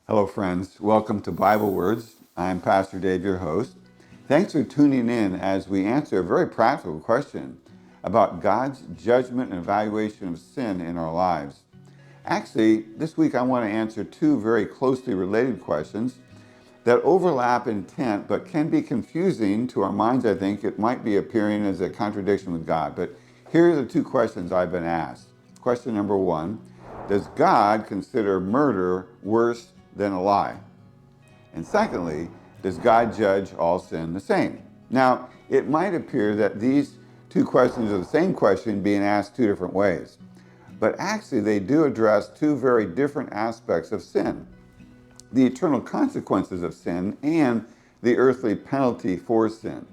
Hello, friends. Welcome to Bible Words. I'm Pastor Dave, your host. Thanks for tuning in as we answer a very practical question about God's judgment and evaluation of sin in our lives. Actually, this week I want to answer two very closely related questions that overlap intent but can be confusing to our minds. I think it might be appearing as a contradiction with God. But here are the two questions I've been asked. Question number one: does God consider murder worse than a lie? And secondly, does God judge all sin the same? Now, it might appear that these two questions are the same question being asked two different ways, but actually they do address two very different aspects of sin: the eternal consequences of sin and the earthly penalty for sin.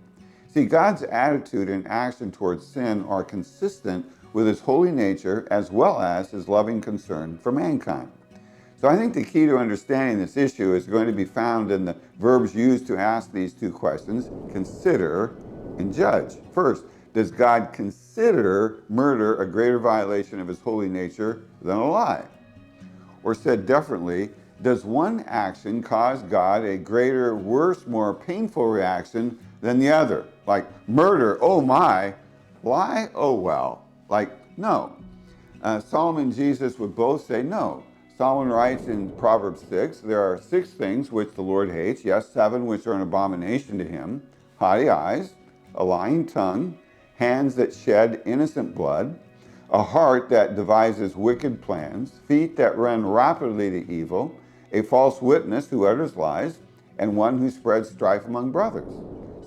See, God's attitude and action towards sin are consistent with his holy nature as well as his loving concern for mankind. So I think the key to understanding this issue is going to be found in the verbs used to ask these two questions: consider and judge. First, does God consider murder a greater violation of his holy nature than a lie? Or said differently, does one action cause God a greater, worse, more painful reaction than the other? Like murder, oh my; lie, oh well. Like, no. Solomon and Jesus would both say no. Solomon writes in Proverbs 6, there are 6 things which the Lord hates, yes, 7 which are an abomination to him: haughty eyes, a lying tongue, hands that shed innocent blood, a heart that devises wicked plans, feet that run rapidly to evil, a false witness who utters lies, and one who spreads strife among brothers.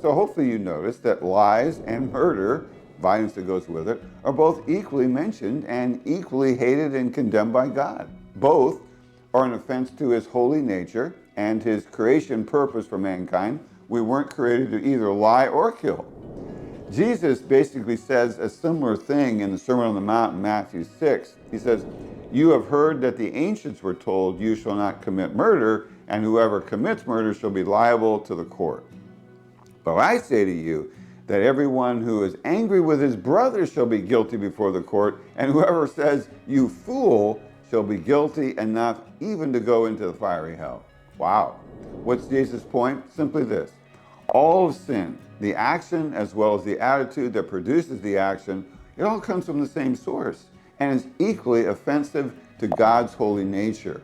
So hopefully you notice that lies and murder, violence that goes with it, are both equally mentioned and equally hated and condemned by God. Both are an offense to his holy nature and his creation purpose for mankind. We weren't created to either lie or kill. Jesus basically says a similar thing in the Sermon on the Mount in Matthew 6. He says, "You have heard that the ancients were told, 'You shall not commit murder, and whoever commits murder shall be liable to the court.' But I say to you that everyone who is angry with his brother shall be guilty before the court, and whoever says, 'You fool,' shall be guilty enough even to go into the fiery hell." Wow. What's Jesus' point? Simply this: all of sin, the action as well as the attitude that produces the action, it all comes from the same source and is equally offensive to God's holy nature.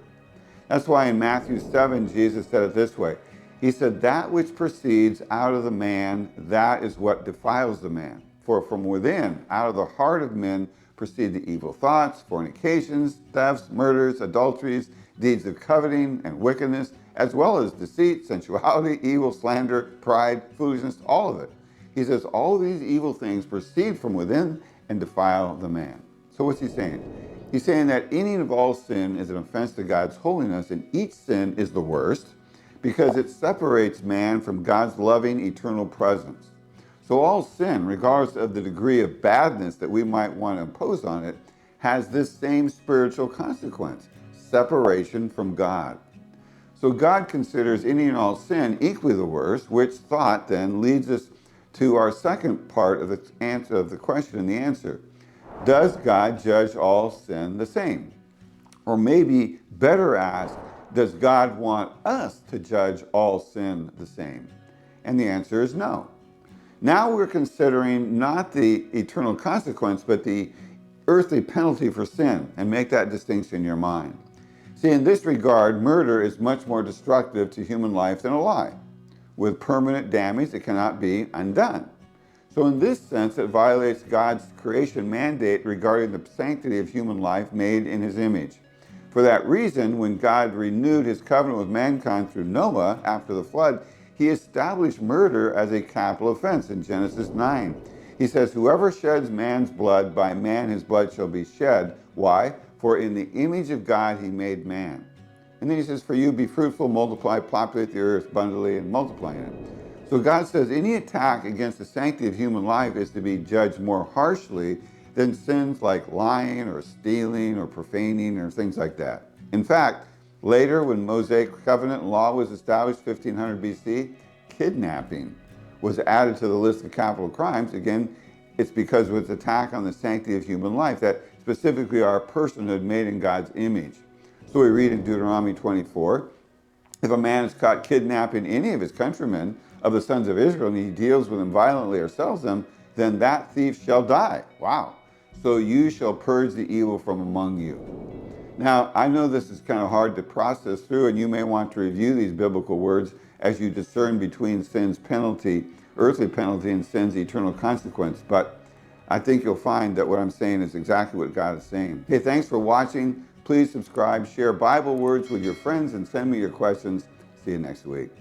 That's why in Matthew 7, Jesus said it this way. He said, "That which proceeds out of the man, that is what defiles the man. For from within, out of the heart of men, proceed the evil thoughts, fornications, thefts, murders, adulteries, deeds of coveting and wickedness, as well as deceit, sensuality, evil, slander, pride, foolishness," all of it. He says all of these evil things proceed from within and defile the man. So what's he saying? He's saying that any and all sin is an offense to God's holiness, and each sin is the worst because it separates man from God's loving eternal presence. So all sin, regardless of the degree of badness that we might want to impose on it, has this same spiritual consequence: separation from God. So God considers any and all sin equally the worst, which thought then leads us to our second part of the answer of the question and the answer. Does God judge all sin the same? Or maybe better asked, does God want us to judge all sin the same? And the answer is no. Now we're considering not the eternal consequence, but the earthly penalty for sin, and make that distinction in your mind. See, in this regard, murder is much more destructive to human life than a lie, with permanent damage that cannot be undone. So in this sense, it violates God's creation mandate regarding the sanctity of human life made in his image. For that reason, when God renewed his covenant with mankind through Noah after the flood, he established murder as a capital offense in Genesis 9. He says, "Whoever sheds man's blood, by man his blood shall be shed." Why? "For in the image of God he made man." And then he says, "For you be fruitful, multiply, populate the earth abundantly, and multiply in it." So God says any attack against the sanctity of human life is to be judged more harshly than sins like lying or stealing or profaning or things like that. In fact, later when Mosaic covenant law was established 1500 BC, kidnapping was added to the list of capital crimes. Again, it's because of its attack on the sanctity of human life, that specifically our personhood made in God's image. So we read in Deuteronomy 24, If a man is caught kidnapping any of his countrymen, of the sons of Israel, and he deals with them violently or sells them, then that thief shall die. Wow. So you shall purge the evil from among you. Now, I know this is kind of hard to process through, and you may want to review these biblical words as you discern between sin's penalty, earthly penalty, and sin's eternal consequence. But I think you'll find that what I'm saying is exactly what God is saying. Hey, thanks for watching. Please subscribe, share Bible words with your friends, and send me your questions. See you next week.